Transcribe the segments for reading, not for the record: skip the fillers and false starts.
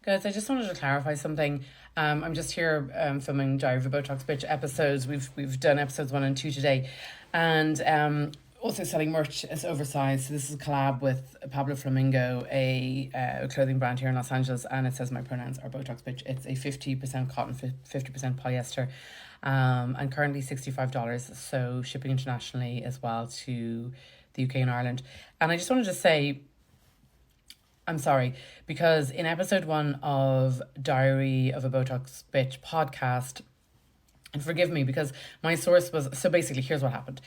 Guys, I just wanted to clarify something. I'm just here filming Diary of a Botox Bitch episodes. We've done episodes 1 and 2 today, and also selling merch as oversized. So this is a collab with Pablo Flamingo, a clothing brand here in Los Angeles, and it says my pronouns are Botox Bitch. It's a 50% cotton, 50% polyester, and currently $65. So shipping internationally as well to the UK and Ireland. And I just wanted to say, I'm sorry, because in episode 1 of Diary of a Botox Bitch podcast, and forgive me because my source was, so basically, here's what happened.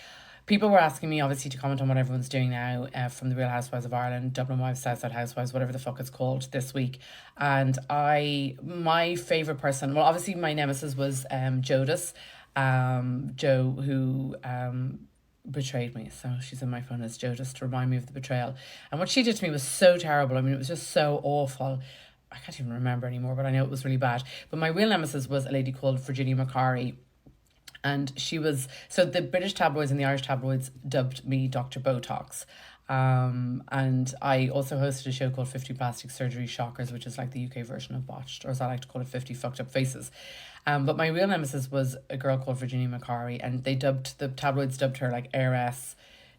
People were asking me, obviously, to comment on what everyone's doing now from the Real Housewives of Ireland, Dublin Wives, Southside Housewives, whatever the fuck it's called this week. And my favourite person, well, obviously my nemesis was Jodis, Joe, who betrayed me. So she's in my phone as Joe, just to remind me of the betrayal. And what she did to me was so terrible. I mean, it was just so awful. I can't even remember anymore, but I know it was really bad. But my real nemesis was a lady called Virginia McCary. And she was, so the British tabloids and the Irish tabloids dubbed me Dr. Botox. And I also hosted a show called 50 Plastic Surgery Shockers, which is like the UK version of Botched, or as I like to call it, 50 Fucked Up Faces. But my real nemesis was a girl called Virginia McCary, and the tabloids dubbed her like heiress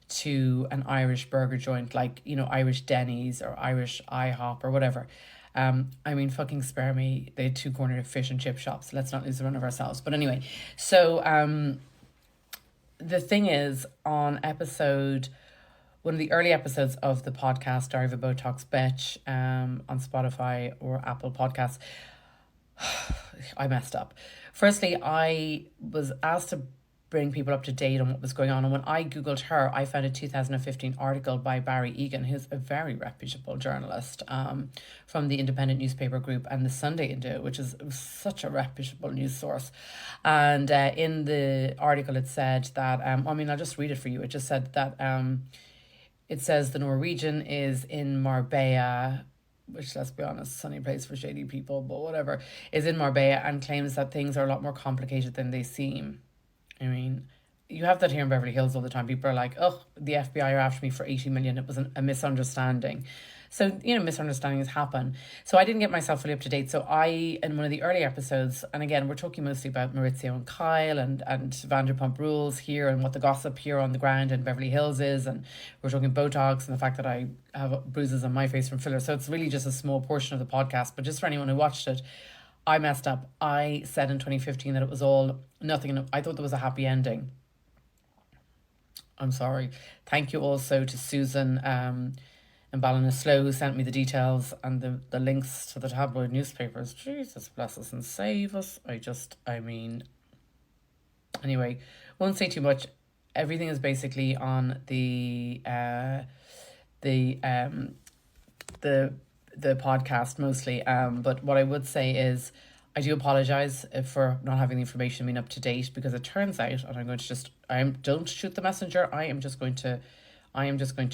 to an Irish burger joint, like, you know, Irish Denny's or Irish IHOP or whatever. I mean, fucking spare me. They had 2 cornered fish and chip shops. Let's not lose the run of ourselves. But anyway, so the thing is, on one of the early episodes of the podcast, Diary of a Botox Bitch, on Spotify or Apple Podcasts, I messed up. Firstly, I was asked to bring people up to date on what was going on. And when I Googled her, I found a 2015 article by Barry Egan, who's a very reputable journalist from the Independent newspaper group and the Sunday Indo, which is such a reputable news source. And in the article, it said that, I mean, I'll just read it for you. It just said that it says the Norwegian is in Marbella, which, let's be honest, sunny place for shady people, but whatever, is in Marbella, and claims that things are a lot more complicated than they seem. I mean, you have that here in Beverly Hills all the time. People are like, oh, the FBI are after me for 80 million. It was a misunderstanding. So, you know, misunderstandings happen. So I didn't get myself fully up to date. So in one of the early episodes, and again, we're talking mostly about Maurizio and Kyle and Vanderpump Rules here, and what the gossip here on the ground in Beverly Hills is. And we're talking Botox and the fact that I have bruises on my face from filler. So it's really just a small portion of the podcast. But just for anyone who watched it, I messed up. I said in 2015 that it was all nothing, and I thought there was a happy ending. I'm sorry. Thank you also to Susan and Ballinasloe, who sent me the details and the links to the tabloid newspapers. Jesus bless us and save us. Anyway, won't say too much. Everything is basically on the podcast mostly. But what I would say is, I do apologize for not having the information being up to date, because it turns out, and I'm going to don't shoot the messenger. I am just going to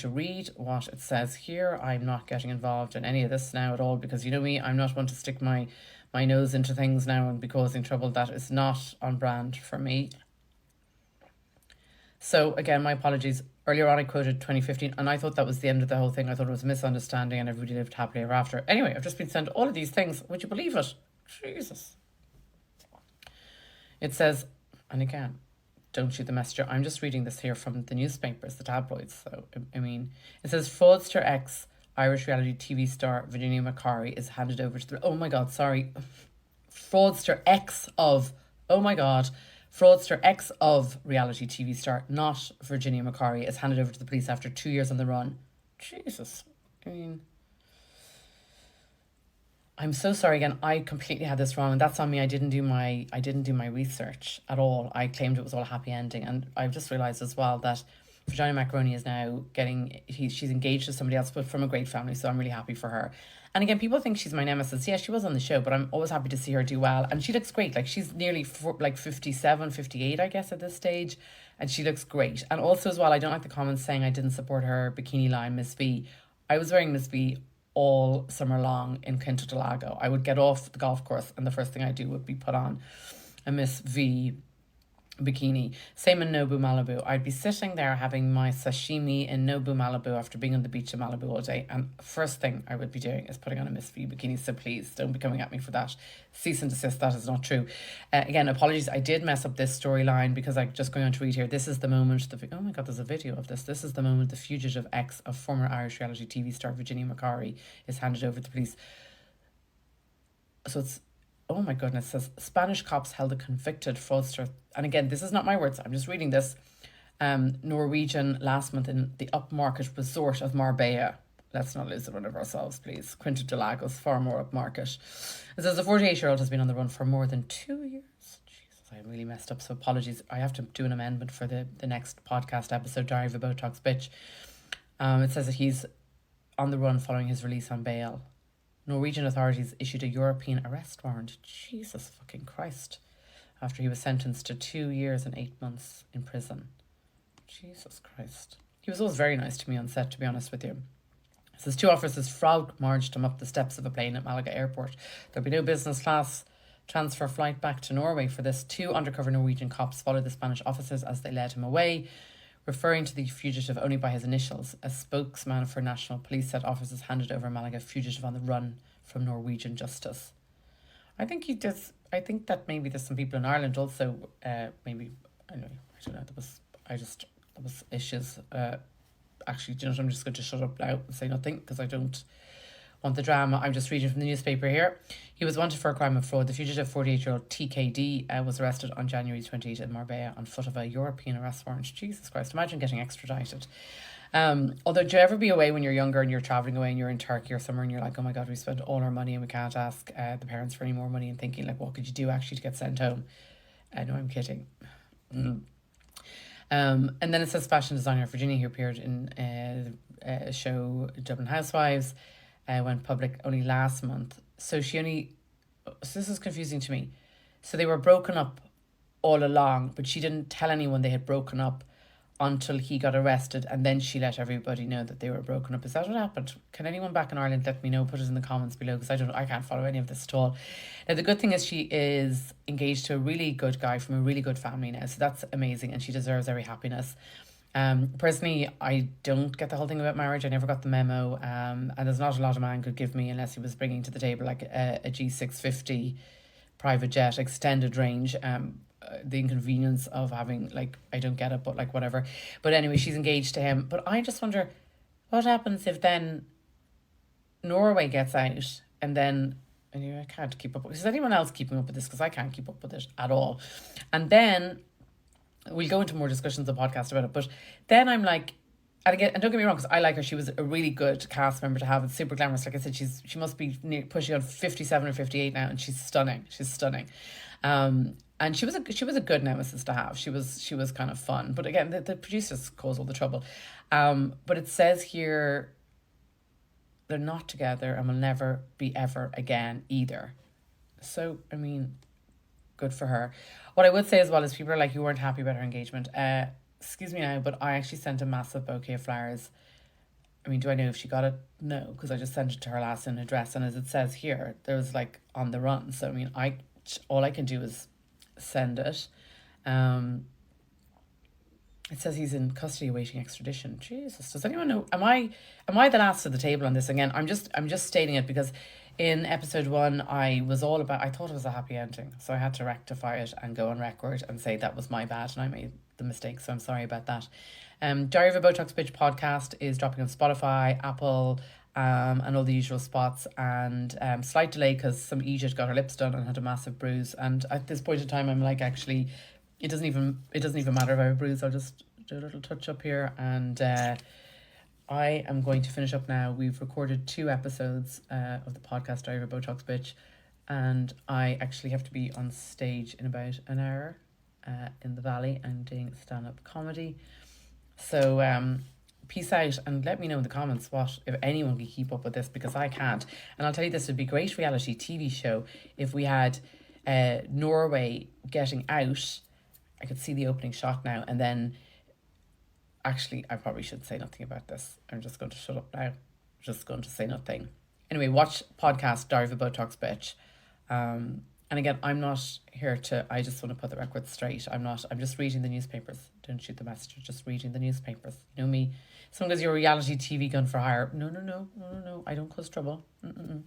read what it says here. I'm not getting involved in any of this now at all, because you know me, I'm not one to stick my nose into things now and be causing trouble. That is not on brand for me. So again, my apologies. Earlier on, I quoted 2015, and I thought that was the end of the whole thing. I thought it was a misunderstanding and everybody lived happily ever after. Anyway, I've just been sent all of these things. Would you believe it? Jesus. It says, and again, don't shoot the messenger. I'm just reading this here from the newspapers, the tabloids. So, I mean, it says fraudster ex Irish reality TV star Virginia McCary is handed over to the... Oh my God, sorry. Fraudster ex of... Oh my God. Fraudster ex of reality TV star, not Virginia McCary, is handed over to the police after 2 years on the run. Jesus. I mean... I'm so sorry again. I completely had this wrong, and that's on me. I didn't do my research at all. I claimed it was all a happy ending, and I've just realised as well that Vagina Macaroni is now she's engaged to somebody else, but from a great family, so I'm really happy for her. And again, people think she's my nemesis. Yeah, she was on the show, but I'm always happy to see her do well, and she looks great. Like, she's nearly 57, 58, I guess, at this stage, and she looks great. And also as well, I don't like the comments saying I didn't support her bikini line, Miss V. I was wearing Miss V all summer long in Quinto del Lago. I would get off the golf course and the first thing I do would be put on a Miss V bikini. Same in Nobu, Malibu. I'd be sitting there having my sashimi in Nobu, Malibu after being on the beach in Malibu all day. And first thing I would be doing is putting on a Miss V bikini. So please don't be coming at me for that. Cease and desist. That is not true. Again, apologies. I did mess up this storyline because I'm just going on to read here. This is the moment. Oh my God, there's a video of this. This is the moment the fugitive ex of former Irish reality TV star Virginia McCary is handed over to police. So it's, oh my goodness, it says Spanish cops held a convicted fraudster. And again, this is not my words, I'm just reading this. Norwegian last month in the upmarket resort of Marbella. Let's not lose one of ourselves, please. Quinta de Lagos, far more upmarket. It says the 48-year-old has been on the run for more than 2 years. Jesus, I really messed up, so apologies. I have to do an amendment for the next podcast episode, Diary of a Botox Bitch. It says that he's on the run following his release on bail. Norwegian authorities issued a European arrest warrant. Jesus fucking Christ. After he was sentenced to 2 years and 8 months in prison. Jesus Christ. He was always very nice to me on set, to be honest with you. It says 2 officers frog marched him up the steps of a plane at Malaga Airport. There'll be no business class transfer flight back to Norway for this. 2 undercover Norwegian cops followed the Spanish officers as they led him away, referring to the fugitive only by his initials. A spokesman for National Police said officers handed over Malaga fugitive on the run from Norwegian justice. I think that maybe there's some people in Ireland also, maybe, anyway, I don't know, there was issues. Actually, do you know what, I'm just going to shut up now and say nothing because I don't want the drama. I'm just reading from the newspaper here. He was wanted for a crime of fraud. The fugitive 48-year-old TKD was arrested on January 28 in Marbella on foot of a European arrest warrant. Jesus Christ, imagine getting extradited. Although, do you ever be away when you're younger and you're travelling away and you're in Turkey or somewhere and you're like, oh my God, we spent all our money and we can't ask the parents for any more money, and thinking like, what could you do actually to get sent home? No, I'm kidding. And then it says fashion designer Virginia, who appeared in a show Dublin Housewives, went public only last month. So this is confusing to me. So they were broken up all along, but she didn't tell anyone they had broken up until he got arrested, and then she let everybody know that they were broken up. Is that what happened? Can anyone back in Ireland let me know? Put it in the comments below, because I can't follow any of this at all. Now, the good thing is she is engaged to a really good guy from a really good family now, so that's amazing, and she deserves every happiness. Personally, I don't get the whole thing about marriage. I never got the memo, and there's not a lot a man could give me unless he was bringing to the table like a G650 private jet extended range. The inconvenience of having, like, I don't get it, but like whatever. But anyway, she's engaged to him. But I just wonder what happens if then Norway gets out, and then, anyway, I can't keep up. Is anyone else keeping up with this? Because I can't keep up with it at all. And then we'll go into more discussions on the podcast about it. But then I'm like, and again, and don't get me wrong, because I like her. She was a really good cast member to have. It's super glamorous. Like I said, she must be pushing on 57 or 58 now, and she's stunning. She's stunning. And she was a good nemesis to have. She was kind of fun. But again, the producers cause all the trouble. But it says here they're not together and will never be ever again either. So, I mean, good for her. What I would say as well is people are like, you weren't happy about her engagement. Excuse me now, but I actually sent a massive bouquet of flowers. I mean, do I know if she got it? No, because I just sent it to her last in address. And as it says here, there was like on the run. So, I mean, all I can do is send it. It says he's in custody awaiting extradition. Jesus, does anyone know? Am I the last of the table on this? Again, I'm just stating it because in episode 1 I thought it was a happy ending, so I had to rectify it and go on record and say that was my bad and I made the mistake, so I'm sorry about that. Diary of a Botox Bitch podcast is dropping on Spotify, Apple, and all the usual spots, and slight delay because some Egypt got her lips done and had a massive bruise, and at this point in time I'm like, actually it doesn't even matter if I have a bruise, I'll just do a little touch up here, and I am going to finish up now. We've recorded 2 episodes of the podcast Diary of a Botox Bitch, and I actually have to be on stage in about an hour in the Valley and doing stand-up comedy. So peace out, and let me know in the comments if anyone can keep up with this, because I can't. And I'll tell you, this would be a great reality TV show if we had Norway getting out. I could see the opening shot now, and then actually I probably should say nothing about this. I'm just going to shut up now. Just going to say nothing. Anyway, watch podcast Diary of a Botox Bitch, and And again, I'm not here to, I just want to put the record straight. I'm just reading the newspapers. Don't shoot the messenger, just reading the newspapers. You know me. Someone goes, you're a reality TV gun for hire. No. I don't cause trouble. Mm-mm.